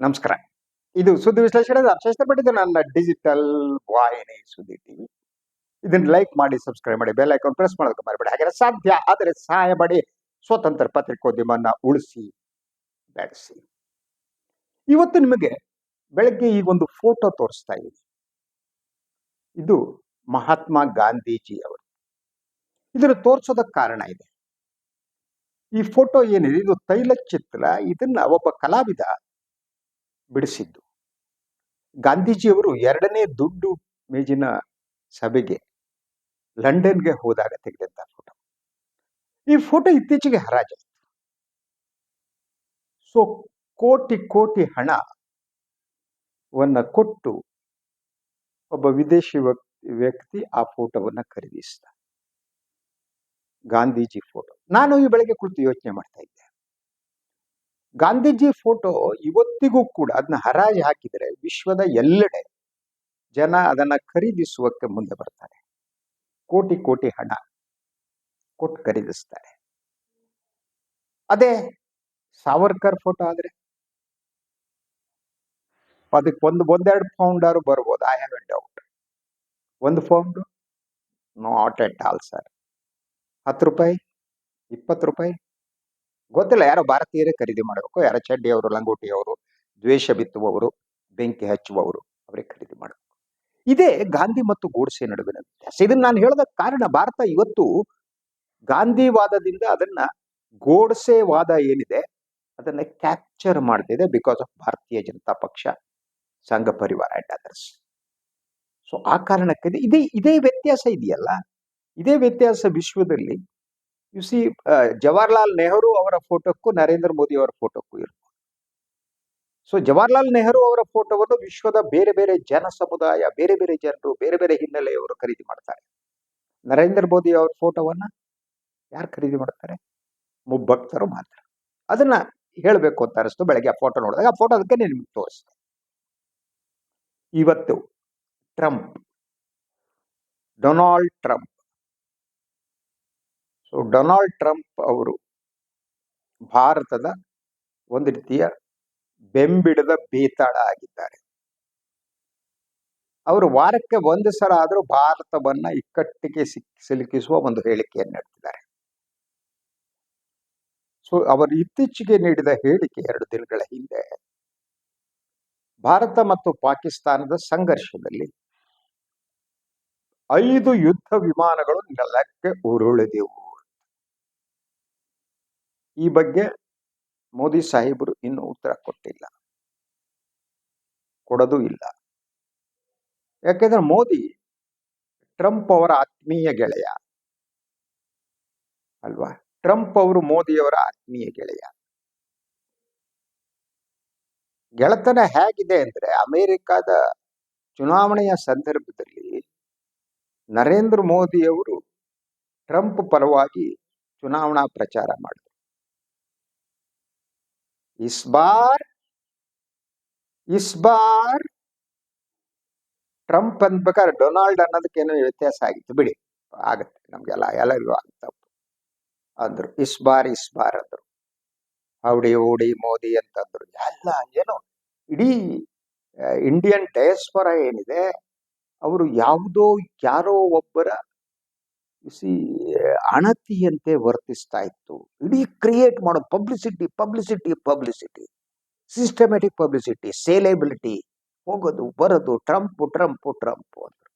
ನಮಸ್ಕಾರ. ಇದು ಸುದ್ದಿ ವಿಶ್ಲೇಷಣೆ ಅಕ್ಷಯ ಪಟ್ಟಿದ್ದು ನನ್ನ ಡಿಜಿಟಲ್ ವಾಹಿನಿ ಸುದ್ದಿ ಟಿವಿ. ಇದನ್ನ ಲೈಕ್ ಮಾಡಿ, ಸಬ್ಸ್ಕ್ರೈಬ್ ಮಾಡಿ, ಬೆಲ್ ಐಕಾನ್ ಪ್ರೆಸ್ ಮಾಡೋದಕ್ಕೆ ಮರಿಬೇಡಿ. ಹಾಗೆ ಸಾಧ್ಯ ಆದರೆ ಸಹಾಯ ಮಾಡಿ, ಸ್ವತಂತ್ರ ಪತ್ರಿಕೋದ್ಯಮನ್ನ ಉಳಿಸಿ ಬೆಳೆಸಿ. ಇವತ್ತು ನಿಮಗೆ ಬೆಳಗ್ಗೆ ಈ ಒಂದು ಫೋಟೋ ತೋರಿಸ್ತಾ ಇದ್ದೀನಿ. ಇದು ಮಹಾತ್ಮ ಗಾಂಧೀಜಿ ಅವರು. ಇದನ್ನು ತೋರಿಸೋದಕ್ಕೆ ಕಾರಣ ಇದೆ. ಈ ಫೋಟೋ ಏನಿದೆ ಇದು ತೈಲಚಿತ್ರ. ಇದನ್ನ ಒಬ್ಬ ಕಲಾವಿದ ಬಿಡಿಸಿದ್ದು. ಗಾಂಧೀಜಿಯವರು 2ನೇ ದುಡ್ಡು ಮೇಜಿನ ಸಭೆಗೆ ಲಂಡನ್ಗೆ ಹೋದಾಗ ತೆಗೆದಂತ ಫೋಟೋ. ಈ ಫೋಟೋ ಇತ್ತೀಚೆಗೆ ಹರಾಜಾಯಿತು. ಸೊ ಕೋಟಿ ಕೋಟಿ ಹಣವನ್ನ ಕೊಟ್ಟು ಒಬ್ಬ ವಿದೇಶಿ ವ್ಯಕ್ತಿ ಆ ಫೋಟೋವನ್ನ ಖರೀದಿಸಿದ. ಗಾಂಧೀಜಿ ಫೋಟೋ. ನಾನು ಈ ಬೆಳಗ್ಗೆ ಕುಳಿತು ಯೋಚನೆ ಮಾಡ್ತಾ ಇದ್ದೆ. ಗಾಂಧೀಜಿ ಫೋಟೋ ಇವತ್ತಿಗೂ ಕೂಡ ಅದನ್ನ ಹರಾಜು ಹಾಕಿದರೆ ವಿಶ್ವದ ಎಲ್ಲೆಡೆ ಜನ ಅದನ್ನ ಖರೀದಿಸುವಕ್ಕೆ ಮುಂದೆ ಬರ್ತಾರೆ. ಕೋಟಿ ಕೋಟಿ ಹಣ ಕೊಟ್ಟು ಖರೀದಿಸ್ತಾರೆ. ಅದೇ ಸಾವರ್ಕರ್ ಫೋಟೋ ಆದ್ರೆ ಅದಕ್ಕೆ ಒಂದೆರಡು ಪೌಂಡರು ಬರ್ಬೋದು. I have A doubt. 1 pound not at all sir. 10 ರೂಪಾಯಿ, 20 ರೂಪಾಯಿ ಗೊತ್ತಿಲ್ಲ. ಯಾರೋ ಭಾರತೀಯರೇ ಖರೀದಿ ಮಾಡಬೇಕು. ಯಾರೋ ಚಡ್ಡಿಯವರು, ಲಂಗೋಟಿಯವರು, ದ್ವೇಷ ಬಿತ್ತುವವರು, ಬೆಂಕಿ ಹಚ್ಚುವವರು ಅವರೇ ಖರೀದಿ ಮಾಡಬೇಕು. ಇದೇ ಗಾಂಧಿ ಮತ್ತು ಗೋಡ್ಸೆ ನಡುವಿನ ವ್ಯತ್ಯಾಸ. ಇದನ್ನ ನಾನು ಹೇಳೋದಕ್ಕೆ ಕಾರಣ, ಭಾರತ ಇವತ್ತು ಗಾಂಧಿವಾದದಿಂದ ಅದನ್ನ ಗೋಡ್ಸೆ ವಾದ ಏನಿದೆ ಅದನ್ನ ಕ್ಯಾಪ್ಚರ್ ಮಾಡ್ತಿದೆ. ಬಿಕಾಸ್ ಆಫ್ ಭಾರತೀಯ ಜನತಾ ಪಕ್ಷ, ಸಂಘ ಪರಿವಾರ ಅಂಡ್ ಅದರ್ಸ್. ಸೊ ಆ ಕಾರಣಕ್ಕೆ ಇದೇ ವ್ಯತ್ಯಾಸ ಇದೆಯಲ್ಲ, ಇದೇ ವ್ಯತ್ಯಾಸ ವಿಶ್ವದಲ್ಲಿ ಯು ಸಿ ಜವಾಹರ್ಲಾಲ್ ನೆಹರು ಅವರ ಫೋಟೋಕ್ಕೂ ನರೇಂದ್ರ ಮೋದಿ ಅವರ ಫೋಟೋಕ್ಕೂ ಇರ್ಬೋದು. ಸೊ ಜವಾಹರ್ಲಾಲ್ ನೆಹರು ಅವರ ಫೋಟೋವನ್ನು ವಿಶ್ವದ ಬೇರೆ ಬೇರೆ ಜನ ಸಮುದಾಯ, ಬೇರೆ ಬೇರೆ ಜನರು, ಬೇರೆ ಬೇರೆ ಹಿನ್ನೆಲೆಯವರು ಖರೀದಿ ಮಾಡ್ತಾರೆ. ನರೇಂದ್ರ ಮೋದಿ ಅವರ ಫೋಟೋವನ್ನ ಯಾರು ಖರೀದಿ ಮಾಡ್ತಾರೆ? ಮುಭಕ್ತರು ಮಾತ್ರ. ಅದನ್ನ ಹೇಳಬೇಕು ಅಂತ ಅನಿಸ್ತು ಬೆಳಗ್ಗೆ ಆ ಫೋಟೋ ನೋಡಿದಾಗ. ಆ ಫೋಟೋ ಅದಕ್ಕೆ ನಿಮ್ಗೆ ತೋರಿಸ್ತೆ. ಇವತ್ತು Donald Trump. So Donald Trump ಅವರು ಭಾರತದ ಒಂದು ರೀತಿಯ ಬೆಂಬಿಡದ ಬೇತಾಳ ಆಗಿದ್ದಾರೆ. ಅವರು ವಾರಕ್ಕೆ 1 ಸಲ ಆದರೂ ಭಾರತವನ್ನ ಇಕ್ಕಟ್ಟಿಗೆ ಸಿಲುಕಿಸುವ ಒಂದು ಹೇಳಿಕೆಯನ್ನು ನೀಡುತ್ತಿದ್ದಾರೆ. ಸೊ ಅವರು ಇತ್ತೀಚೆಗೆ ನೀಡಿದ ಹೇಳಿಕೆ 2 ದಿನಗಳ ಹಿಂದೆ, ಭಾರತ ಮತ್ತು ಪಾಕಿಸ್ತಾನದ ಸಂಘರ್ಷದಲ್ಲಿ 5 ಯುದ್ಧ ವಿಮಾನಗಳು ನೆಲಕ್ಕೆ ಉರುಳಿದೆವು. ಈ ಬಗ್ಗೆ ಮೋದಿ ಸಾಹೇಬರು ಇನ್ನೂ ಉತ್ತರ ಕೊಡೋದು ಇಲ್ಲ. ಯಾಕೆಂದ್ರೆ ಮೋದಿ ಟ್ರಂಪ್ ಅವರ ಆತ್ಮೀಯ ಗೆಳೆಯ ಅಲ್ವಾ? ಟ್ರಂಪ್ ಅವರು ಮೋದಿಯವರ ಆತ್ಮೀಯ ಗೆಳೆಯ. ಗೆಳೆತನ ಹೇಗಿದೆ ಅಂದ್ರೆ, ಅಮೆರಿಕದ ಚುನಾವಣೆಯ ಸಂದರ್ಭದಲ್ಲಿ ನರೇಂದ್ರ ಮೋದಿ ಅವರು ಟ್ರಂಪ್ ಪರವಾಗಿ ಚುನಾವಣಾ ಪ್ರಚಾರ ಮಾಡಿದರು. ಇಸ್ ಬಾರ್ ಟ್ರಂಪ್ ಅನ್ಬೇಕಾದ್ರೆ ಡೊನಾಲ್ಡ್ ಅನ್ನೋದಕ್ಕೇನೋ ವ್ಯತ್ಯಾಸ ಆಗಿತ್ತು. ಬಿಡಿ, ಆಗತ್ತೆ, ನಮ್ಗೆಲ್ಲ ಎಲ್ಲರಿಗೂ ಆಗುತ್ತೆ ಅಂದ್ರು. ಇಸ್ ಬಾರ್ ಅಂದ್ರು. ಹೌಡಿ ಮೋದಿ ಅಂತಂದ್ರು. ಎಲ್ಲ ಏನೋ ಇಡೀ ಇಂಡಿಯನ್ ಡಯಾಸ್ಪೊರಾ ಏನಿದೆ, ಅವರು ಯಾರೋ ಒಬ್ಬರ ಅಣತಿಯಂತೆ ವರ್ತಿಸ್ತಾ ಇತ್ತು. ಇಡೀ ಕ್ರಿಯೇಟ್ ಮಾಡೋದು ಪಬ್ಲಿಸಿಟಿ, ಸಿಸ್ಟಮ್ಯಾಟಿಕ್ ಪಬ್ಲಿಸಿಟಿ, ಸೇಲೆಬಿಲಿಟಿ, ಹೋಗೋದು ಬರೋದು, ಟ್ರಂಪ್ ಅಂದ್ರು.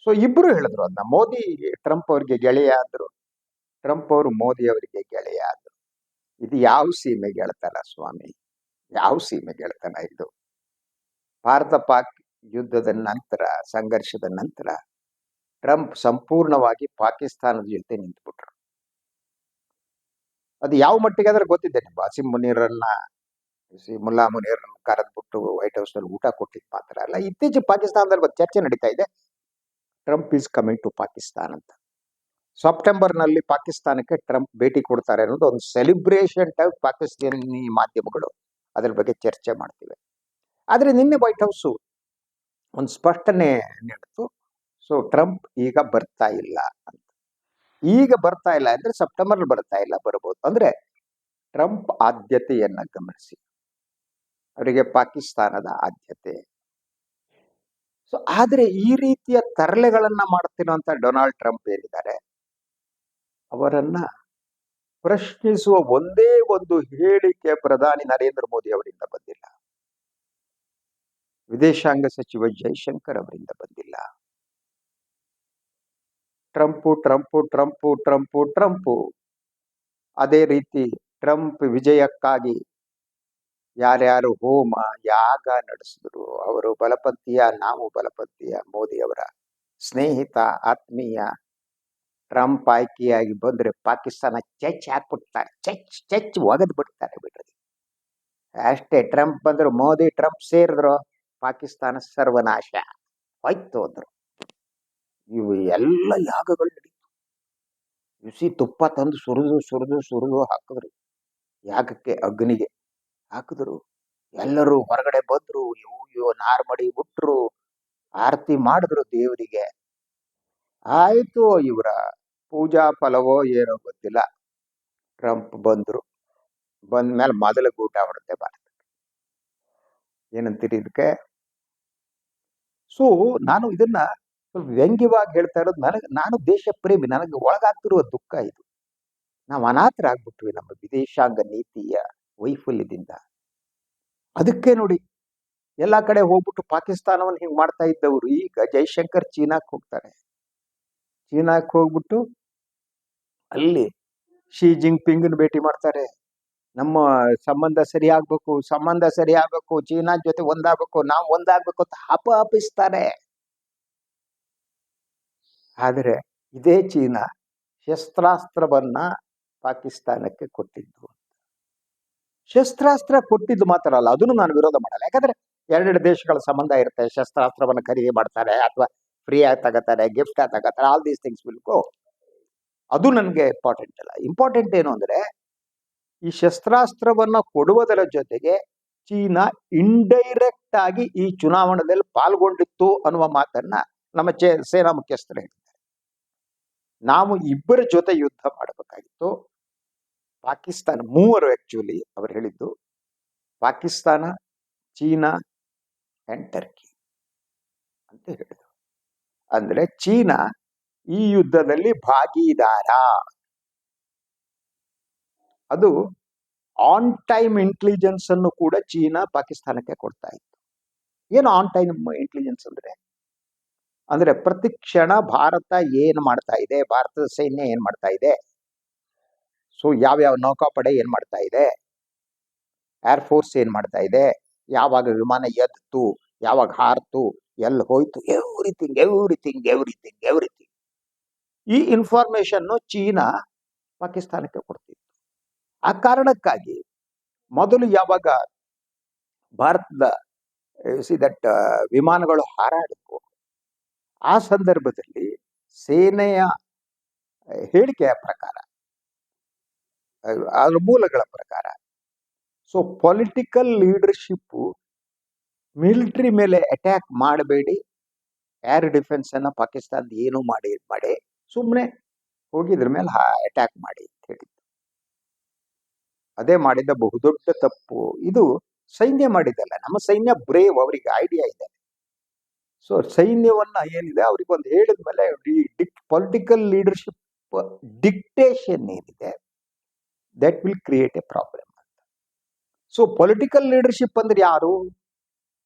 ಸೊ ಇಬ್ರು ಹೇಳಿದ್ರು ಅದನ್ನ. ಮೋದಿ ಟ್ರಂಪ್ ಅವರಿಗೆ ಗೆಳೆಯ ಆದ್ರು, ಟ್ರಂಪ್ ಅವರು ಮೋದಿ ಅವರಿಗೆ ಗೆಳೆಯ ಆದ್ರು. ಇದು ಯಾವ ಸೀಮೆ ಗೆಳತನ ಸ್ವಾಮಿ? ಯಾವ ಸೀಮೆ ಗೆಳತನ ಇದು? ಭಾರತ ಪಾಕ್ ಯುದ್ಧದ ನಂತರ, ಸಂಘರ್ಷದ ನಂತರ ಟ್ರಂಪ್ ಸಂಪೂರ್ಣವಾಗಿ ಪಾಕಿಸ್ತಾನದ ಜೊತೆ ನಿಂತುಬಿಟ್ರು. ಅದು ಯಾವ ಮಟ್ಟಿಗೆ ಅಂದ್ರೆ ಗೊತ್ತಿದ್ದೇನೆ. ಮುಲ್ಲಾ ಮುನೀರನ್ನ ಕರೆದ್ಬಿಟ್ಟು ವೈಟ್ ಹೌಸ್ ನಲ್ಲಿ ಊಟ ಕೊಟ್ಟಿದ್ ಮಾತ್ರ ಅಲ್ಲ, ಇತ್ತೀಚೆಗೆ ಪಾಕಿಸ್ತಾನದಲ್ಲಿ ಒಂದು ಚರ್ಚೆ ನಡೀತಾ ಇದೆ. Trump is coming to Pakistan ಅಂತ. ಸೆಪ್ಟೆಂಬರ್ ನಲ್ಲಿ ಪಾಕಿಸ್ತಾನಕ್ಕೆ ಟ್ರಂಪ್ ಭೇಟಿ ಕೊಡ್ತಾರೆ ಅನ್ನೋದು ಒಂದು ಸೆಲಿಬ್ರೇಷನ್ ಟೈಪ್ ಪಾಕಿಸ್ತಾನಿ ಮಾಧ್ಯಮಗಳು ಅದ್ರ ಬಗ್ಗೆ ಚರ್ಚೆ ಮಾಡ್ತಿವೆ. ಆದ್ರೆ ನಿನ್ನೆ ವೈಟ್ ಹೌಸ್ ಒಂದು ಸ್ಪಷ್ಟನೆ ನೀಡಿತು. ಸೊ ಟ್ರಂಪ್ ಈಗ ಬರ್ತಾ ಇಲ್ಲ ಅಂತ. ಈಗ ಬರ್ತಾ ಇಲ್ಲ ಅಂದ್ರೆ ಸೆಪ್ಟೆಂಬರ್ ಬರ್ತಾ ಇಲ್ಲ, ಬರಬಹುದು. ಅಂದ್ರೆ ಟ್ರಂಪ್ ಆದ್ಯತೆಯನ್ನ ಗಮನಿಸಿ. ಅವರಿಗೆ ಪಾಕಿಸ್ತಾನದ ಆದ್ಯತೆ. ಸೊ ಆದ್ರೆ ಈ ರೀತಿಯ ತರಲೆಗಳನ್ನ ಮಾಡ್ತಿರುವಂತ ಡೊನಾಲ್ಡ್ ಟ್ರಂಪ್ ಏನಿದ್ದಾರೆ, ಅವರನ್ನ ಪ್ರಶ್ನಿಸುವ ಒಂದೇ ಒಂದು ಹೇಳಿಕೆ ಪ್ರಧಾನಿ ನರೇಂದ್ರ ಮೋದಿ ಅವರಿಂದ ಬಂದಿಲ್ಲ. ವಿದೇಶಾಂಗ ಸಚಿವ ಜೈಶಂಕರ್ ಅವರಿಂದ ಬಂದಿಲ್ಲ. Trump Trump Trump Trump Trump. ಅದೇ ರೀತಿ ಟ್ರಂಪ್ ವಿಜಯಕ್ಕಾಗಿ ಯಾರ್ಯಾರು ಹೋಮ ಯಾಗ ನಡೆಸಿದ್ರು, ಅವರು ಬಲಪಂಥೀಯ, ನಾವು ಬಲಪಂಥೀಯ, ಮೋದಿ ಅವರ ಸ್ನೇಹಿತ ಆತ್ಮೀಯ. ಟ್ರಂಪ್ ಆಯ್ಕೆಯಾಗಿ ಬಂದ್ರೆ ಪಾಕಿಸ್ತಾನ ಚೆಚ್ ಹಾಕ್ಬಿಡ್ತಾರೆ, ಚೆಚ್ ಒಗದ್ ಬಿಡ್ತಾರೆ ಬಿಡ್ರಿ. ಅಷ್ಟೇ, ಟ್ರಂಪ್ ಬಂದ್ರು, ಮೋದಿ ಟ್ರಂಪ್ ಸೇರಿದ್ರು, ಪಾಕಿಸ್ತಾನ ಸರ್ವನಾಶ ಹೋಯ್ತು ಅಂದ್ರು. ಇವು ಎಲ್ಲ ಯಾಗಗಳು ನಡೀತು. ಬಿಸಿ ತುಪ್ಪ ತಂದು ಸುರಿದು ಸುರಿದು ಸುರಿದು ಹಾಕಿದ್ರು, ಯಾಗಕ್ಕೆ ಅಗ್ನಿಗೆ ಹಾಕಿದ್ರು. ಎಲ್ಲರೂ ಹೊರಗಡೆ ಬಂದ್ರು, ಇವು ನಾರ್ಮಡಿ ಬಿಟ್ರು, ಆರತಿ ಮಾಡಿದ್ರು ದೇವರಿಗೆ. ಆಯ್ತು, ಇವರ ಪೂಜಾ ಫಲವೋ ಏನೋ ಗೊತ್ತಿಲ್ಲ. ಟ್ರಂಪ್ ಬಂದ್ರು, ಬಂದ್ಮೇಲೆ ಮೊದಲ ಗೂಟ ಹೊರತೆ ಭಾರತ. ಏನಂತೀರಿ ಇದಕ್ಕೆ? ಸೊ ನಾನು ಇದನ್ನ ಸ್ವಲ್ಪ ವ್ಯಂಗ್ಯವಾಗಿ ಹೇಳ್ತಾ ಇರೋದು, ನಾನು ದೇಶ ಪ್ರೇಮಿ, ನನಗೆ ಒಳಗಾಗ್ತಿರುವ ದುಃಖ ಇದು. ನಾವು ಅನಾಥರಾಗ್ಬಿಟ್ವಿ ನಮ್ಮ ವಿದೇಶಾಂಗ ನೀತಿಯ ವೈಫಲ್ಯದಿಂದ. ಅದಕ್ಕೆ ನೋಡಿ, ಎಲ್ಲಾ ಕಡೆ ಹೋಗ್ಬಿಟ್ಟು ಪಾಕಿಸ್ತಾನವನ್ನು ಹಿಂಗ್ ಮಾಡ್ತಾ ಇದ್ದವರು ಈಗ ಜೈಶಂಕರ್ ಚೀನಾಕ್ ಹೋಗ್ತಾರೆ. ಚೀನಾಕ್ ಹೋಗ್ಬಿಟ್ಟು ಅಲ್ಲಿ ಶಿ ಜಿಂಗ್ಪಿಂಗ್ ಭೇಟಿ ಮಾಡ್ತಾರೆ. ನಮ್ಮ ಸಂಬಂಧ ಸರಿ ಆಗ್ಬೇಕು, ಚೀನಾ ಜೊತೆ ಒಂದಾಗಬೇಕು, ನಾವು ಒಂದಾಗ್ಬೇಕು ಅಂತ ಹಪಿಸ್ತಾರೆ. ಆದರೆ ಇದೇ ಚೀನಾ ಶಸ್ತ್ರಾಸ್ತ್ರವನ್ನ ಪಾಕಿಸ್ತಾನಕ್ಕೆ ಕೊಟ್ಟಿದ್ದು. ಶಸ್ತ್ರಾಸ್ತ್ರ ಕೊಟ್ಟಿದ್ದು ಮಾತ್ರ ಅಲ್ಲ, ಅದನ್ನು ನಾನು ವಿರೋಧ ಮಾಡಲ್ಲ. ಯಾಕಂದ್ರೆ ಎರಡೆರಡು ದೇಶಗಳ ಸಂಬಂಧ ಇರುತ್ತೆ, ಶಸ್ತ್ರಾಸ್ತ್ರವನ್ನು ಖರೀದಿ ಮಾಡ್ತಾರೆ ಅಥವಾ ಫ್ರೀ ಆಗಿ ತಗೋತಾರೆ, ಗಿಫ್ಟ್ ಆಗಿ ತಗೋತಾರೆ, all these things will go. ಅದು ನನಗೆ ಇಂಪಾರ್ಟೆಂಟ್ ಅಲ್ಲ. ಇಂಪಾರ್ಟೆಂಟ್ ಏನು ಅಂದ್ರೆ, ಈ ಶಸ್ತ್ರಾಸ್ತ್ರವನ್ನ ಕೊಡುವುದರ ಜೊತೆಗೆ ಚೀನಾ ಇಂಡೈರೆಕ್ಟ್ ಆಗಿ ಈ ಚುನಾವಣೆಯಲ್ಲಿ ಪಾಲ್ಗೊಂಡಿತ್ತು ಅನ್ನುವ ಮಾತನ್ನ ನಮ್ಮ ಸೇನಾ ಮುಖ್ಯಸ್ಥರು ಹೇಳಿದ್ದಾರೆ. ನಾವು ಇಬ್ಬರ ಜೊತೆ ಯುದ್ಧ ಮಾಡಬೇಕಾಗಿತ್ತು. ಪಾಕಿಸ್ತಾನ, ಮೂವರು ಆಕ್ಚುಲಿ ಅವರು ಹೇಳಿದ್ದು, ಪಾಕಿಸ್ತಾನ, ಚೀನಾ ಅಂಡ್ ಟರ್ಕಿ ಅಂತ ಹೇಳಿದ್ರು. ಅಂದ್ರೆ ಚೀನಾ ಈ ಯುದ್ಧದಲ್ಲಿ ಭಾಗಿದಾರ. ಅದು ಆನ್ ಟೈಮ್ ಇಂಟೆಲಿಜೆನ್ಸ್ ಅನ್ನು ಕೂಡ ಚೀನಾ ಪಾಕಿಸ್ತಾನಕ್ಕೆ ಕೊಡ್ತಾ ಇತ್ತು. ಏನು ಆನ್ ಟೈಮ್ ಇಂಟೆಲಿಜೆನ್ಸ್ ಅಂದ್ರೆ ಪ್ರತಿ ಕ್ಷಣ ಭಾರತ ಏನ್ ಮಾಡ್ತಾ ಇದೆ, ಭಾರತದ ಸೈನ್ಯ ಏನ್ ಮಾಡ್ತಾ ಇದೆ, ಸೊ ಯಾವ್ಯಾವ ನೌಕಾಪಡೆ ಏನ್ ಮಾಡ್ತಾ ಇದೆ, ಏರ್ ಫೋರ್ಸ್ ಏನ್ ಮಾಡ್ತಾ ಇದೆ, ಯಾವಾಗ ವಿಮಾನ ಎದ್ದು, ಯಾವಾಗ ಹಾರ್ತು, ಎಲ್ಲಿ ಹೋಯ್ತು, ಎವ್ರಿಥಿಂಗ್. ಈ ಇನ್ಫಾರ್ಮೇಶನ್ ಚೀನಾ ಪಾಕಿಸ್ತಾನಕ್ಕೆ ಕೊಡ್ತಿತ್ತು. ಆ ಕಾರಣಕ್ಕಾಗಿ ಮೊದಲು ಯಾವಾಗ ಭಾರತದ ದಟ್ ವಿಮಾನಗಳು ಹಾರಾಡಬೇಕು, ಆ ಸಂದರ್ಭದಲ್ಲಿ ಸೇನೆಯ ಹೇಳಿಕೆಯ ಪ್ರಕಾರ, ಅದರ ಮೂಲಗಳ ಪ್ರಕಾರ, ಸೊ ಪೊಲಿಟಿಕಲ್ ಲೀಡರ್ಶಿಪ್ ಮಿಲಿಟರಿ ಮೇಲೆ ಅಟ್ಯಾಕ್ ಮಾಡಬೇಡಿ, ಏರ್ ಡಿಫೆನ್ಸ್ ಅನ್ನ ಪಾಕಿಸ್ತಾನದ ಏನು ಮಾಡಿ ಸುಮ್ಮನೆ ಹೋಗಿದ್ರ ಮೇಲೆ ಅಟ್ಯಾಕ್ ಮಾಡಿ ಅಂತ ಹೇಳಿದ್ರು. ಅದೇ ಮಾಡಿದ ಬಹುದೊಡ್ಡ ತಪ್ಪು. ಇದು ಸೈನ್ಯ ಮಾಡಿದಲ್ಲ, ನಮ್ಮ ಸೈನ್ಯ ಬ್ರೇವ್, ಅವರಿಗೆ ಐಡಿಯಾ ಇದೆ. ಸೊ ಸೈನ್ಯವನ್ನ ಏನಿದೆ ಅವ್ರಿಗೊಂದು ಹೇಳಿದ್ಮೇಲೆ ಪೊಲಿಟಿಕಲ್ ಲೀಡರ್ಶಿಪ್ ಡಿಕ್ಟೇಷನ್ ಏನಿದೆ, that will create A problem ಅಂತ. ಸೊ ಪೊಲಿಟಿಕಲ್ ಲೀಡರ್ಶಿಪ್ ಅಂದ್ರೆ ಯಾರು?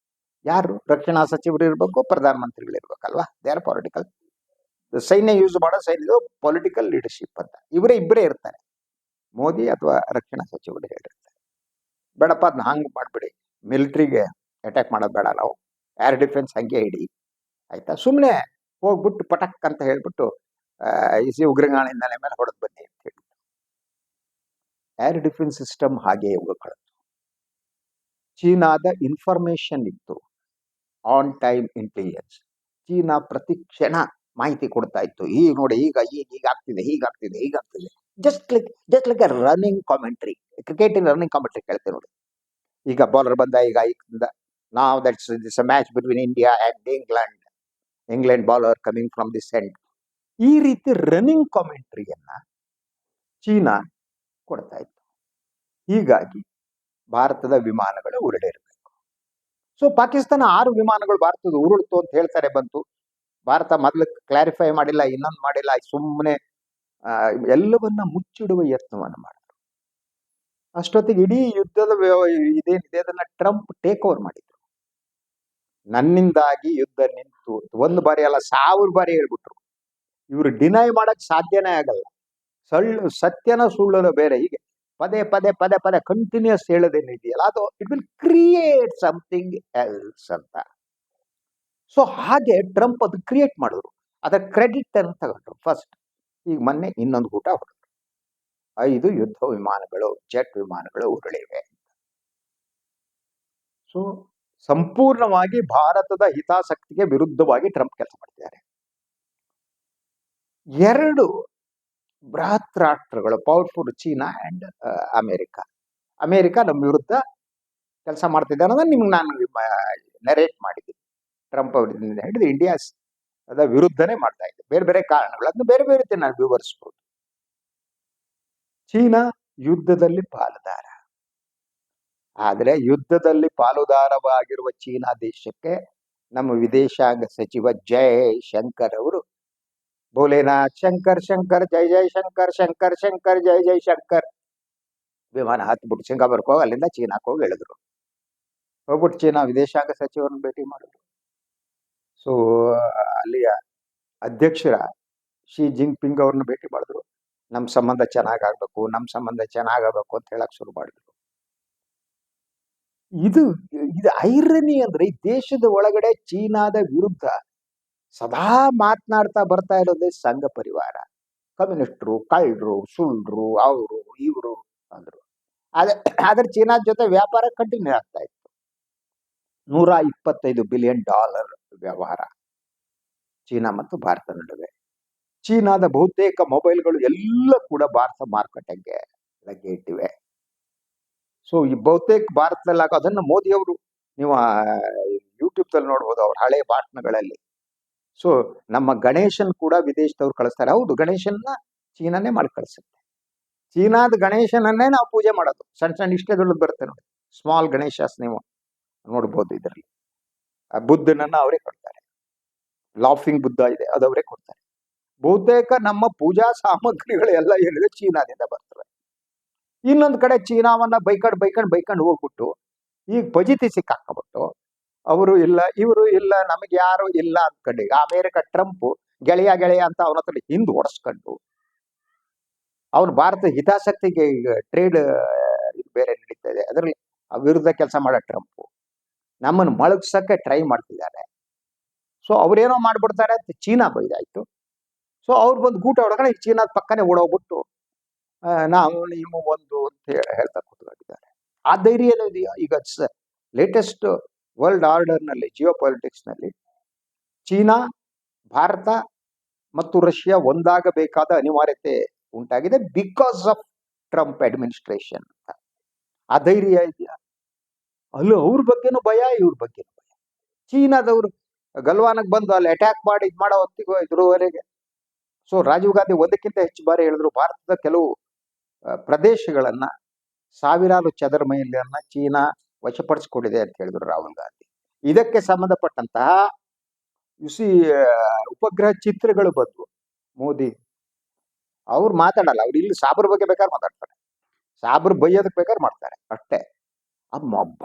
ರಕ್ಷಣಾ ಸಚಿವರು ಇರ್ಬೇಕು, ಪ್ರಧಾನಮಂತ್ರಿಗಳು ಇರ್ಬೇಕಲ್ವಾ, ದೇ ಆರ್ ಪೊಲಿಟಿಕಲ್. ಸೈನ್ಯ ಯೂಸ್ ಮಾಡೋ ಸೈನ್ಯ ಪೊಲಿಟಿಕಲ್ ಲೀಡರ್ಶಿಪ್ ಅಂತ ಇಬ್ಬರೇ ಇರ್ತಾರೆ, ಮೋದಿ ಅಥವಾ ರಕ್ಷಣಾ ಸಚಿವರು ಹೇಳಿರ್ತಾರೆ. ಬೇಡಪ್ಪ ಅದನ್ನ ಹಂಗ್ ಮಾಡ್ಬಿಡಿ, ಮಿಲಿಟರಿಗೆ ಅಟ್ಯಾಕ್ ಮಾಡೋದು ಬೇಡ, ನಾವು ಏರ್ ಡಿಫೆನ್ಸ್ ಹಂಗೆ ಇಡಿ, ಆಯ್ತಾ, ಸುಮ್ಮನೆ ಹೋಗ್ಬಿಟ್ಟು ಪಟಕ್ ಅಂತ ಹೇಳ್ಬಿಟ್ಟು ಉಗ್ರಗಾಣಿಂದ ಮೇಲೆ ಹೊಡೆದು ಬನ್ನಿ ಅಂತ ಹೇಳಿ. ಏರ್ ಡಿಫೆನ್ಸ್ ಸಿಸ್ಟಮ್ ಹಾಗೆ ಉಳ್ಕೊಳ್ಳೋದು. ಚೀನಾದ ಇನ್ಫಾರ್ಮೇಶನ್ ಇತ್ತು, ಆನ್ ಟೈಮ್ ಇಂಟೆಲಿಜೆನ್ಸ್. ಚೀನಾ ಪ್ರತಿ ಕ್ಷಣ ಮಾಹಿತಿ ಕೊಡ್ತಾ ಇತ್ತು. ಈಗ ನೋಡಿ, ಹೀಗಾಗ್ತಿದೆ, just like a running commentary. Cricket running commentary ಕೇಳ್ತೇವೆ ನೋಡಿ. ಈಗ ಬೌಲರ್ ಬಂದ, ನಾವ್ that's a match between India and England bowler coming from the sent. ಈ ರೀತಿ ರನ್ನಿಂಗ್ ಕಾಮೆಂಟ್ರಿಯನ್ನ ಚೀನಾ ಕೊಡ್ತಾ ಇತ್ತು. ಹೀಗಾಗಿ ಭಾರತದ ವಿಮಾನಗಳು ಉರುಳಿರಬೇಕು. ಸೊ ಪಾಕಿಸ್ತಾನ 6 ವಿಮಾನಗಳು ಭಾರತದ ಉರುಳ್ತು ಅಂತ ಹೇಳ್ತಾರೆ ಬಂತು. ಭಾರತ ಮೊದಲು ಕ್ಲಾರಿಫೈ ಮಾಡಿಲ್ಲ, ಇನ್ನೊಂದು ಮಾಡಿಲ್ಲ, ಸುಮ್ಮನೆ ಎಲ್ಲವನ್ನ ಮುಚ್ಚಿಡುವ ಯತ್ನವನ್ನು ಮಾಡಿದ್ರು. ಅಷ್ಟೊತ್ತಿಗೆ ಇಡೀ ಯುದ್ಧದ ಇದೇನಿದೆ ಅದನ್ನ ಟ್ರಂಪ್ ಟೇಕ್ ಓವರ್ ಮಾಡಿದ್ರು. ನನ್ನಿಂದಾಗಿ ಯುದ್ಧ ನಿಂತು ಒಂದು ಬಾರಿ ಅಲ್ಲ 1000 ಬಾರಿ ಹೇಳ್ಬಿಟ್ರು. ಇವರು ಡಿನೈ ಮಾಡಕ್ ಸಾಧ್ಯನೇ ಆಗಲ್ಲ. ಸತ್ಯನ ಸುಳ್ಳನ ಬೇರೆ. ಹೀಗೆ ಪದೇ ಪದೇ ಪದೇ ಪದೇ ಕಂಟಿನ್ಯೂಸ್ ಹೇಳೋದೇನಿದೆಯಲ್ಲ ಅದು it will create something else ಅಂತ. ಸೊ ಹಾಗೆ ಟ್ರಂಪ್ ಅದು ಕ್ರಿಯೇಟ್ ಮಾಡಿದ್ರು. ಅದರ ಕ್ರೆಡಿಟ್ ಅಂತ ತಗೊಂಡ್ರು ಫಸ್ಟ್. ಈಗ ಮೊನ್ನೆ ಇನ್ನೊಂದು ಊಟ ಹೊಡೆದ್ರು. 5 ಯುದ್ಧ ವಿಮಾನಗಳು, ಜೆಟ್ ವಿಮಾನಗಳು ಉರುಳಿವೆ. ಸೊ ಸಂಪೂರ್ಣವಾಗಿ ಭಾರತದ ಹಿತಾಸಕ್ತಿಗೆ ವಿರುದ್ಧವಾಗಿ ಟ್ರಂಪ್ ಕೆಲಸ ಮಾಡ್ತಿದ್ದಾರೆ. 2 ಬೃಹತ್ ರಾಷ್ಟ್ರಗಳು powerful, China and America. America ನಮ್ಮ ವಿರುದ್ಧ ಕೆಲಸ ಮಾಡ್ತಿದ್ದೆ ಅನ್ನೋದನ್ನ ನಿಮ್ಗೆ ನಾನು ನರೇಟ್ ಮಾಡಿದ್ದೀನಿ. ಟ್ರಂಪ್ ಅವರಿಂದ ಹಿಡಿದು ಇಂಡಿಯಾ ಅದ ವಿರುದ್ಧನೇ ಮಾಡ್ತಾ ಇದೆ. ಬೇರೆ ಬೇರೆ ಕಾರಣಗಳು, ಅದನ್ನ ಬೇರೆ ಬೇರೆ ರೀತಿ ನಾನು ವಿವರಿಸ್ಬೋದು. ಚೀನಾ ಯುದ್ಧದಲ್ಲಿ ಪಾಲುದಾರ. ಆದ್ರೆ ಯುದ್ಧದಲ್ಲಿ ಪಾಲುದಾರವಾಗಿರುವ ಚೀನಾ ದೇಶಕ್ಕೆ ನಮ್ಮ ವಿದೇಶಾಂಗ ಸಚಿವ ಜಯಶಂಕರ್ ಅವರು ಭೋಲೆನಾಥ್ ಶಂಕರ್ ಶಂಕರ್ ಜೈ ಜೈ ಶಂಕರ್ ಶಂಕರ್ ಶಂಕರ್ ಜೈ ಜೈ ಶಂಕರ್ ವಿಮಾನ ಹತ್ಬಿಟ್ಟು ಸಿಂಗಾಪುರ್ಗೆ ಹೋಗಿ ಅಲ್ಲಿಂದ ಚೀನಾಕ್ಕೆ ಹೋಗಿ ಹೇಳಿದ್ರು. ಹೋಗ್ಬಿಟ್ಟು ಚೀನಾ ವಿದೇಶಾಂಗ ಸಚಿವರನ್ನು ಭೇಟಿ ಮಾಡಿದ್ರು. ಸೊ ಅಲ್ಲಿಯ ಅಧ್ಯಕ್ಷರ ಶಿ ಜಿನ್ಪಿಂಗ್ ಅವ್ರನ್ನ ಭೇಟಿ ಮಾಡಿದ್ರು. ನಮ್ಮ ಸಂಬಂಧ ಚೆನ್ನಾಗಾಗ್ಬೇಕು, ನಮ್ಮ ಸಂಬಂಧ ಚೆನ್ನಾಗಬೇಕು ಅಂತ ಹೇಳಕ್ ಶುರು ಮಾಡಿದ್ರು. ಇದು ಐರನಿ ಅಂದ್ರೆ ಈ ದೇಶದ ಒಳಗಡೆ ಚೀನಾದ ವಿರುದ್ಧ ಸದಾ ಮಾತನಾಡ್ತಾ ಬರ್ತಾ ಇರೋದೇ ಸಂಘ ಪರಿವಾರ, ಕಮ್ಯುನಿಸ್ಟ್ರು, ಕಳ್ಳರು, ಸುಳ್ರು, ಅವರು ಇವರು ಅಂದ್ರು. ಆದ್ರೆ ಚೀನಾದ ಜೊತೆ ವ್ಯಾಪಾರ ಕಂಟಿನ್ಯೂ ಆಗ್ತಾ ಇತ್ತು. $125 ಬಿಲಿಯನ್ ವ್ಯವಹಾರ ಚೀನಾ ಮತ್ತು ಭಾರತ ನಡುವೆ. ಚೀನಾದ ಬಹುತೇಕ ಮೊಬೈಲ್ಗಳು ಎಲ್ಲ ಕೂಡ ಭಾರತ ಮಾರುಕಟ್ಟೆಗೆ ಲಗ್ಗೆ ಇಟ್ಟಿವೆ. ಸೊ ಈ ಬಹುತೇಕ ಭಾರತದಲ್ಲಿ ಅದನ್ನ ಮೋದಿ ಅವರು ನೀವು ಯೂಟ್ಯೂಬ್ದಲ್ಲಿ ನೋಡ್ಬೋದು ಅವ್ರ ಹಳೆ ಭಾಷಣಗಳಲ್ಲಿ. ಸೊ ನಮ್ಮ ಗಣೇಶನ್ ಕೂಡ ವಿದೇಶದವ್ರು ಕಳಿಸ್ತಾರೆ. ಹೌದು, ಗಣೇಶನ್ನ ಚೀನಾನೇ ಮಾಡಿ ಕಳಿಸುತ್ತೆ. ಚೀನಾದ ಗಣೇಶನನ್ನೇ ನಾವು ಪೂಜೆ ಮಾಡೋದು. ಸಣ್ಣ ಸಣ್ಣ ಇಷ್ಟೇ ದೊಡ್ಡದು ಬರುತ್ತೆ ನೋಡಿ, ಸ್ಮಾಲ್ ಗಣೇಶಸ್ ನೀವು ನೋಡ್ಬೋದು. ಇದರಲ್ಲಿ ಬುದ್ಧನನ್ನ ಅವರೇ ಕೊಡ್ತಾರೆ. ಲಾಫಿಂಗ್ ಬುದ್ಧ ಇದೆ, ಅದು ಅವರೇ ಕೊಡ್ತಾರೆ. ಬಹುತೇಕ ನಮ್ಮ ಪೂಜಾ ಸಾಮಗ್ರಿಗಳು ಎಲ್ಲ ಏನಿದೆ ಚೀನಾದಿಂದ ಬರ್ತವೆ. ಇನ್ನೊಂದು ಕಡೆ ಚೀನಾವನ್ನ ಬೈಕಂಡ್ ಹೋಗ್ಬಿಟ್ಟು ಈಗ ಫಜೀತಿ ಸಿಕ್ಕಾಕಬಿಟ್ಟು ಅವರು ಇಲ್ಲ, ಇವರು ಇಲ್ಲ, ನಮಗೆ ಯಾರು ಇಲ್ಲ ಅಂದ್ಕೊಂಡು ಈಗ ಅಮೇರಿಕ ಟ್ರಂಪ್ ಗೆಳೆಯ ಅಂತ ಅವನ ಹತ್ರ ಹಿಂದ್ ಓಡಿಸ್ಕೊಂಡು ಅವನು ಭಾರತ ಹಿತಾಸಕ್ತಿಗೆ ಈಗ ಟ್ರೇಡ್ ಬೇರೆ ನಡೀತಾ ಇದೆ, ಅದರಲ್ಲಿ ವಿರುದ್ಧ ಕೆಲಸ ಮಾಡೋ ಟ್ರಂಪ್ ನಮ್ಮನ್ನು ಮಳಗ್ಸಕ್ಕೆ ಟ್ರೈ ಮಾಡ್ತಿದ್ದಾರೆ. ಸೊ ಅವ್ರೇನೋ ಮಾಡ್ಬಿಡ್ತಾರೆ ಅಂತ ಚೀನಾ ಬೈದಾಯ್ತು. ಸೊ ಅವ್ರು ಬಂದು ಗೂಟ ಹೊಡ್ಕೊಂಡು ಈಗ ಚೀನಾದ ಪಕ್ಕನೆ ಓಡೋಗ್ಬಿಟ್ಟು ನಾವು ನೀವು ಒಂದು ಅಂತ ಹೇಳ್ತಾ ಕೂತ್ಕೊಂಡಿದ್ದಾರೆ. ಆ ಧೈರ್ಯ ಇದೆಯಾ? ಈಗ ಲೇಟೆಸ್ಟ್ ವರ್ಲ್ಡ್ ಆರ್ಡರ್ ನಲ್ಲಿ, ಜಿಯೋ ಪಾಲಿಟಿಕ್ಸ್ ನಲ್ಲಿ ಚೀನಾ, ಭಾರತ ಮತ್ತು ರಷ್ಯಾ ಒಂದಾಗಬೇಕಾದ ಅನಿವಾರ್ಯತೆ ಉಂಟಾಗಿದೆ ಬಿಕಾಸ್ ಆಫ್ ಟ್ರಂಪ್ ಅಡ್ಮಿನಿಸ್ಟ್ರೇಷನ್ ಅಂತ. ಆ ಧೈರ್ಯ ಇದೆಯಾ? ಅಲ್ಲೂ ಅವ್ರ ಬಗ್ಗೆನೂ ಭಯ, ಇವ್ರ ಬಗ್ಗೆನೂ ಭಯ. ಚೀನಾದವರು ಗಲ್ವಾನಕ್ಕೆ ಬಂದು ಅಲ್ಲಿ ಅಟ್ಯಾಕ್ ಮಾಡಿ ಇದು ಮಾಡೋ ಹೊತ್ತಿಗೂ ಇದ್ರವರೆಗೆ. ಸೊ ರಾಜೀವ್ ಗಾಂಧಿ ಒಂದಕ್ಕಿಂತ ಹೆಚ್ಚು ಬಾರಿ ಹೇಳಿದ್ರು, ಭಾರತದ ಕೆಲವು ಪ್ರದೇಶಗಳನ್ನ, ಸಾವಿರಾರು ಚದರ ಮೈಲಿಯನ್ನ ಚೀನಾ ವಶಪಡಿಸಿಕೊಂಡಿದೆ ಅಂತ ಹೇಳಿದ್ರು ರಾಹುಲ್ ಗಾಂಧಿ. ಇದಕ್ಕೆ ಸಂಬಂಧಪಟ್ಟಂತಹ ಉಪಗ್ರಹ ಚಿತ್ರಗಳು ಬಂದ್ವು. ಮೋದಿ ಅವ್ರು ಮಾತಾಡಲ್ಲ, ಅವ್ರು ಇಲ್ಲಿ ಸಾಬ್ರ ಬಗ್ಗೆ ಬೇಕಾದ್ರೆ ಮಾತಾಡ್ತಾರೆ, ಸಾಬ್ರ ಬೈಯೋದಕ್ಕೆ ಬೇಕಾದ್ರೆ ಮಾಡ್ತಾರೆ ಅಷ್ಟೇ.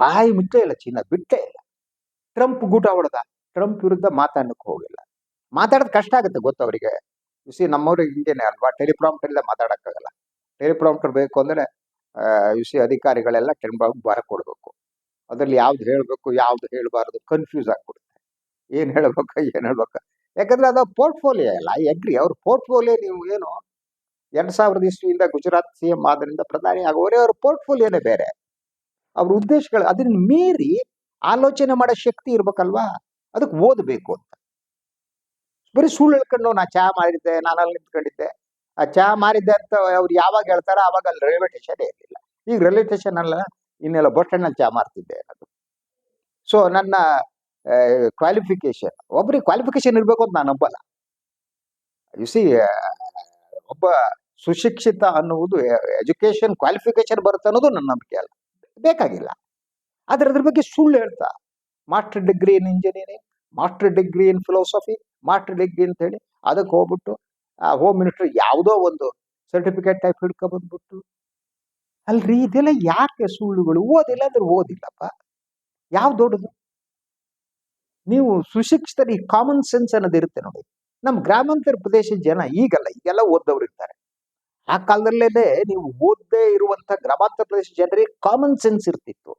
ಬಾಯಿ ಮುಚ್ಚೇ ಇಲ್ಲ, ಚೀನಾ ಬಿಟ್ಟೇ ಇಲ್ಲ. ಟ್ರಂಪ್ ಗೂಟ ಹೊಡೆದ, ಟ್ರಂಪ್ ವಿರುದ್ಧ ಮಾತಾಡಕ್ಕೆ ಹೋಗಿಲ್ಲ. ಮಾತಾಡೋದು ಕಷ್ಟ ಆಗುತ್ತೆ ಗೊತ್ತವರಿಗೆ. ನಮ್ಮವ್ರಿಗೆ ಹಿಂಗೇನೆ ಅಲ್ವಾ, ಟೆಲಿಪ್ರಾಂಪ್ಟರ್ ಇಲ್ಲ ಮಾತಾಡಕ್ಕಾಗಲ್ಲ. ಟೆಲಿಪ್ರಾಂಪ್ಟರ್ ಬೇಕು ಅಂದ್ರೆ ಅಧಿಕಾರಿಗಳೆಲ್ಲ ಬರ ಕೊಡ್ಬೇಕು. ಅದ್ರಲ್ಲಿ ಯಾವ್ದು ಹೇಳ್ಬೇಕು ಯಾವ್ದು ಹೇಳ್ಬಾರ್ದು ಕನ್ಫ್ಯೂಸ್ ಆಗ್ಬಿಡುತ್ತೆ. ಏನ್ ಹೇಳ್ಬೇಕು ಏನ್ ಹೇಳ್ಬೇಕು, ಯಾಕಂದ್ರೆ ಅದು ಪೋರ್ಟ್ಫೋಲಿಯೋ ಅಲ್ಲ. ಐ ಅಗ್ರಿ, ಅವ್ರ ಪೋರ್ಟ್ಫೋಲಿಯೋ ನೀವು ಏನು 2000 ಇಸ್ವಿಯಿಂದ ಗುಜರಾತ್ CM ಆದ್ರಿಂದ ಪ್ರಧಾನಿ ಆಗೋರೆ, ಅವ್ರ ಪೋರ್ಟ್ಫೋಲಿಯೋನೇ ಬೇರೆ. ಅವ್ರ ಉದ್ದೇಶಗಳು ಅದನ್ನ ಮೀರಿ ಆಲೋಚನೆ ಮಾಡೋ ಶಕ್ತಿ ಇರ್ಬೇಕಲ್ವಾ, ಅದಕ್ಕೆ ಓದಬೇಕು ಅಂತ. ಬರೀ ಸುಳ್ಳು ಹೇಳ್ಕೊಂಡು ನಾ ಚಹಾ ಮಾರಿದ್ದೆ, ನಾನು ಅಲ್ಲಿ ನಿಂತ್ಕೊಂಡಿದ್ದೆ, ಆ ಚಹಾ ಮಾರಿದ್ದೆ ಅಂತ ಅವ್ರು ಯಾವಾಗ ಹೇಳ್ತಾರ ಅವಾಗ ಅಲ್ಲಿ ರೈಲ್ವೆ ಸ್ಟೇಷನ್ ಇರಲಿಲ್ಲ. ಈಗ ರೈಲ್ವೆ ಸ್ಟೇಷನ್ ಅಲ್ಲ, ಇನ್ನೆಲ್ಲ ಬಸ್ ಸ್ಟ್ಯಾಂಡ್ ನಲ್ಲಿ ಚಹಾ ಮಾರ್ತಿದ್ದೆ ಅನ್ನೋದು. ಸೊ ನನ್ನ ಕ್ವಾಲಿಫಿಕೇಶನ್, ಒಬ್ರಿಗೆ ಕ್ವಾಲಿಫಿಕೇಶನ್ ಇರ್ಬೇಕು ಅಂತ ನಾನು ನಂಬಲ್ಲ. ಒಬ್ಬ ಸುಶಿಕ್ಷಿತ ಅನ್ನುವುದು ಎಜುಕೇಶನ್ ಕ್ವಾಲಿಫಿಕೇಶನ್ ಬರುತ್ತೆ ಅನ್ನೋದು ನನ್ನ ನಂಬಿಕೆ ಅಲ್ಲ, ಬೇಕಾಗಿಲ್ಲ. ಆದ್ರೆ ಅದ್ರ ಬಗ್ಗೆ ಸುಳ್ಳು ಹೇಳ್ತಾ master degree in engineering, master degree in philosophy, master degree ಅಂತ ಹೇಳಿ ಅದಕ್ಕೆ ಹೋಗ್ಬಿಟ್ಟು ಹೋಮ್ ಮಿನಿಸ್ಟರ್ ಯಾವುದೋ ಒಂದು ಸರ್ಟಿಫಿಕೇಟ್ ಟೈಪ್ ಹಿಡ್ಕೊಂಡ್ಬಂದ್ಬಿಟ್ಟು, ಅಲ್ರಿ ಇದೆಲ್ಲ ಯಾಕೆ ಸುಳ್ಳುಗಳು? ಓದಿಲ್ಲ ಅಂದ್ರೆ ಓದಿಲ್ಲಪ್ಪ, ಯಾವ ದೊಡ್ಡದು? ನೀವು ಸುಶಿಕ್ಷಿತರಿ ಕಾಮನ್ ಸೆನ್ಸ್ ಅನ್ನೋದು ಇರುತ್ತೆ ನೋಡಿ. ನಮ್ಮ ಗ್ರಾಮಾಂತರ ಪ್ರದೇಶದ ಜನ ಈಗಲ್ಲ, ಈಗೆಲ್ಲ ಓದ್ದವ್ರು ಇರ್ತಾರೆ. ಆ ಕಾಲದಲ್ಲೇನೆ ನೀವು ಓದದೇ ಇರುವಂತ ಗ್ರಾಮಾಂತರ ಪ್ರದೇಶ ಜನರಿಗೆ ಕಾಮನ್ ಸೆನ್ಸ್ ಇರ್ತಿತ್ತು.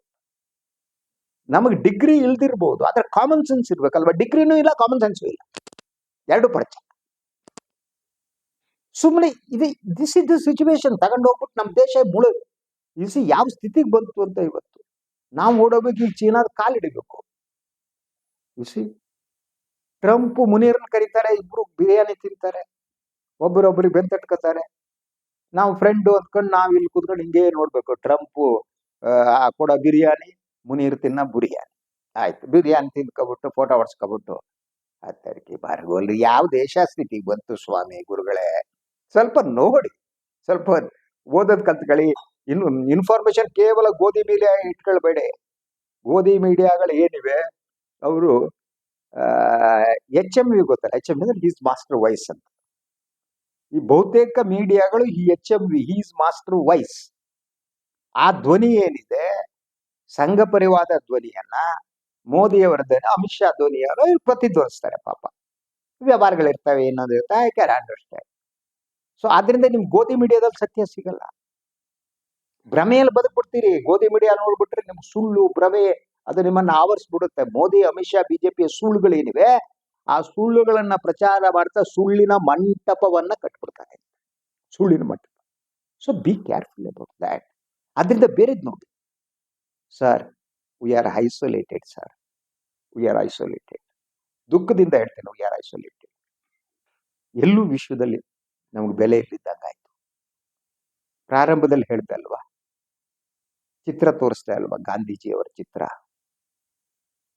ನಮಗೆ ಡಿಗ್ರಿ ಇಲ್ದಿರ್ಬೋದು, ಆದ್ರೆ ಕಾಮನ್ ಸೆನ್ಸ್ ಇರ್ಬೇಕಲ್ವಾ? ಡಿಗ್ರಿನೂ ಇಲ್ಲ, ಕಾಮನ್ ಸೆನ್ಸು ಇಲ್ಲ, ಎರಡು ಪರಚ. ಸುಮ್ಮನೆ ಇದು ದಿಸ್ ಇಸ್ ದ ಸಿಚುವೇಶನ್ ತಗೊಂಡು ಹೋಗ್ಬಿಟ್ಟು ನಮ್ಮ ದೇಶ ಇಸಿ ಯಾವ ಸ್ಥಿತಿಗೆ ಬಂತು ಅಂತ ಇವತ್ತು ನಾವು ಓಡೋಬೇಕು. ಈ ಚೀನಾದ ಕಾಲಿಡಬೇಕು. ಇಸಿ ಟ್ರಂಪ್ ಮುನೀರ್ನ ಕರೀತಾರೆ, ಇಬ್ರು ಬಿರಿಯಾನಿ ತಿಂತಾರೆ, ಒಬ್ಬರೊಬ್ಬರಿಗೆ ಬೆಂತಟ್ಕೋತಾರೆ. ನಾವು ಫ್ರೆಂಡು ಅಂದ್ಕೊಂಡು ನಾವು ಇಲ್ಲಿ ಕೂತ್ಕೊಂಡು ಹಿಂಗೆ ನೋಡ್ಬೇಕು. ಟ್ರಂಪ್ ಕೊಡೋ ಬಿರಿಯಾನಿ, ಮುನೀರ್ ತಿನ್ನ ಬುರಿಯಾನಿ. ಆಯ್ತು, ಬಿರಿಯಾನಿ ತಿನ್ಕೊಬಿಟ್ಟು ಫೋಟೋ ಹೊಡ್ಸ್ಕೊಬಿಟ್ಟು ಹತ್ತರಿಕೆ ಬಾರಗೋಲ್ರಿ. ಯಾವ ದೇಶ ಸ್ಥಿತಿಗೆ ಬಂತು ಸ್ವಾಮಿ ಗುರುಗಳೇ? ಸ್ವಲ್ಪ ನೋಡಿ, ಸ್ವಲ್ಪ ಓದೋದ್ ಕಲ್ತ್ಕೊಳ್ಳಿ. ಇನ್ನು ಇನ್ಫಾರ್ಮೇಶನ್ ಕೇವಲ ಗೋಧಿ ಮೀಡಿಯಾ ಇಟ್ಕೊಳ್ಬೇಡಿ. ಗೋಧಿ ಮೀಡಿಯಾಗಳು ಏನಿವೆ ಅವರು HMV ಗೊತ್ತಲ್ಲ, HMV ಅಂದ್ರೆ ಹೀಸ್ ಮಾಸ್ಟರ್ ವಾಯ್ಸ್ ಅಂತ. ಈ ಬಹುತೇಕ ಮೀಡಿಯಾಗಳು ಈ HMV ಹೀಸ್ ಮಾಸ್ಟರ್ ವಾಯ್ಸ್. ಆ ಧ್ವನಿ ಏನಿದೆ, ಸಂಘ ಪರಿವಾದ ಧ್ವನಿಯನ್ನ, ಮೋದಿಯವರ ಧ್ವನಿ, ಅಮಿತ್ ಶಾ ಧ್ವನಿಯನ್ನು ಪ್ರತಿಧ್ವನಿಸ್ತಾರೆ. ಪಾಪ ವ್ಯವಹಾರಗಳಿರ್ತವೆ, ಇನ್ನೊಂದು ಇರುತ್ತೆ, ಐ ಕ್ಯಾನ್ ಅಂಡರ್ಸ್ಟ್ಯಾಂಡ್. ಸೊ ಆದ್ರಿಂದ ನಿಮ್ ಗೋಧಿ ಮೀಡಿಯಾದಲ್ಲಿ ಸತ್ಯ ಸಿಗಲ್ಲ. ಭ್ರಮೆಯಲ್ಲಿ ಬದುಕ್ಬಿಡ್ತೀರಿ. ಗೋಧಿ ಮೀಡಿಯಾ ನೋಡ್ಬಿಟ್ರೆ ನಿಮ್ಗೆ ಸುಳ್ಳು ಭ್ರಮೆ ಅದು ನಿಮ್ಮನ್ನ ಆವರಿಸ್ಬಿಡುತ್ತೆ. ಮೋದಿ, ಅಮಿತ್ ಶಾ, ಬಿಜೆಪಿಯ ಸುಳ್ಳುಗಳೇನಿವೆ, ಆ ಸುಳ್ಳುಗಳನ್ನ ಪ್ರಚಾರ ಮಾಡ್ತಾ ಸುಳ್ಳಿನ ಮಂಟಪವನ್ನ ಕಟ್ಬಿಡ್ತಾರೆ, ಸುಳ್ಳಿನ ಮಂಟಪ. So be careful about that. ಅದರಿಂದ ಬೇರೆದ್ ನೋಡಿ sir, we are isolated sir, we are isolated. ದುಃಖದಿಂದ ಹೇಳ್ತೇನೆ, ವಿ ಆರ್ ಐಸೋಲೇಟೆಡ್. ಎಲ್ಲೂ ವಿಶ್ವದಲ್ಲಿ ನಮ್ಗೆ ಬೆಲೆ ಇಲ್ಲಿದ್ದಂಗಾಯ್ತು. ಪ್ರಾರಂಭದಲ್ಲಿ ಹೇಳ್ದೆ ಅಲ್ವಾ, ಚಿತ್ರ ತೋರಿಸ್ದೆ ಅಲ್ವಾ, ಗಾಂಧೀಜಿಯವರ ಚಿತ್ರ.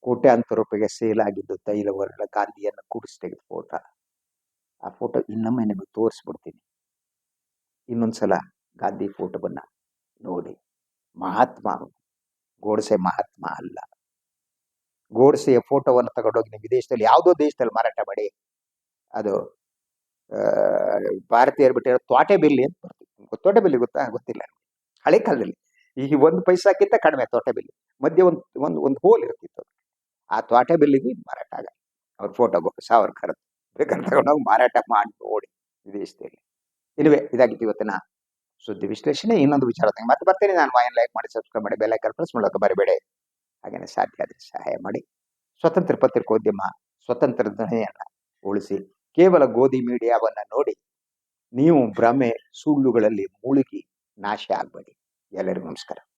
ಕೋಟ್ಯಾಂತರ ರೂಪಾಯಿಗೆ ಸೇಲ್ ಆಗಿದ್ದು ತೈಲವರ್ಣ ಗಾಂಧಿಯನ್ನು ಕೂಡಿಸಿ ತೆಗೆದ ಫೋಟೋ. ಆ ಫೋಟೋ ಇನ್ನೊಮ್ಮೆ ನಿಮಗೆ ತೋರಿಸ್ಬಿಡ್ತೀನಿ. ಇನ್ನೊಂದ್ಸಲ ಗಾಂಧಿ ಫೋಟೋವನ್ನ ನೋಡಿ. ಮಹಾತ್ಮ, ಗೋಡ್ಸೆ ಮಹಾತ್ಮ ಅಲ್ಲ. ಗೋಡ್ಸೆಯ ಫೋಟೋವನ್ನು ತಗೊಂಡೋಗಿ ನೀವು ವಿದೇಶದಲ್ಲಿ ಯಾವುದೋ ದೇಶದಲ್ಲಿ ಮಾರಾಟ ಮಾಡಿ, ಅದು ಭಾರತೀಯರು ಬಿಟ್ಟಿರೋ ತ್ವಾಟೆ ಬೆಲ್ಲಿ ಅಂತ ಬರ್ತಿತ್ತು. ತೋಟೆ ಬೆಲ್ಲಿ ಗೊತ್ತಾ? ಗೊತ್ತಿಲ್ಲ. ಹಳೆ ಕಾಲದಲ್ಲಿ ಈ 1 ಪೈಸಾಕ್ಕಿಂತ ಕಡಿಮೆ ತೋಟೆ ಬೆಲ್ಲಿ, ಮಧ್ಯೆ ಒಂದು ಹೋಲ್ ಇರ್ತಿತ್ತು. ಆ ತ್ವಾಟೆ ಬೆಲ್ಲಿಗೆ ಮಾರಾಟ ಆಗಲ್ಲ. ಅವ್ರ ಫೋಟೋಗೂ ಸಾವರ್ಕರ್ ಬೇಕಾದ್ರೆ ತಗೊಂಡೋಗಿ ಮಾರಾಟ ಮಾಡಿ ನೋಡಿ ವಿದೇಶದಲ್ಲಿ. ಇದುವೇ ಇದಾಗಿತ್ತು ಇವತ್ತಿನ ಸುದ್ದಿ ವಿಶ್ಲೇಷಣೆ. ಇನ್ನೊಂದು ವಿಚಾರದಲ್ಲಿ ಮತ್ತೆ ಬರ್ತೇನೆ. ನಾನು ವಾಯನ್ ಲೈಕ್ ಮಾಡಿ, ಸಬ್ಸ್ಕ್ರೈಬ್ ಮಾಡಿ, ಬೆಲ್ ಐಕಾನ್ ಪ್ರೆಸ್ ಮಾಡೋಕೆ ಬರಬೇಡಿ. ಹಾಗೇನೆ ಸಾಧ್ಯ ಆದ್ರೆ ಸಹಾಯ ಮಾಡಿ. ಸ್ವತಂತ್ರ ಪತ್ರಿಕೋದ್ಯಮ, ಸ್ವತಂತ್ರ ಧ್ವನಿಯನ್ನ ಉಳಿಸಿ. ಕೇವಲ ಗೋಧಿ ಮೀಡಿಯಾವನ್ನ ನೋಡಿ ನೀವು ಭ್ರಮೆ ಸುಳ್ಳುಗಳಲ್ಲಿ ಮುಳುಗಿ ನಾಶ ಆಗ್ಬೇಡಿ. ಎಲ್ಲರಿಗೂ ನಮಸ್ಕಾರ.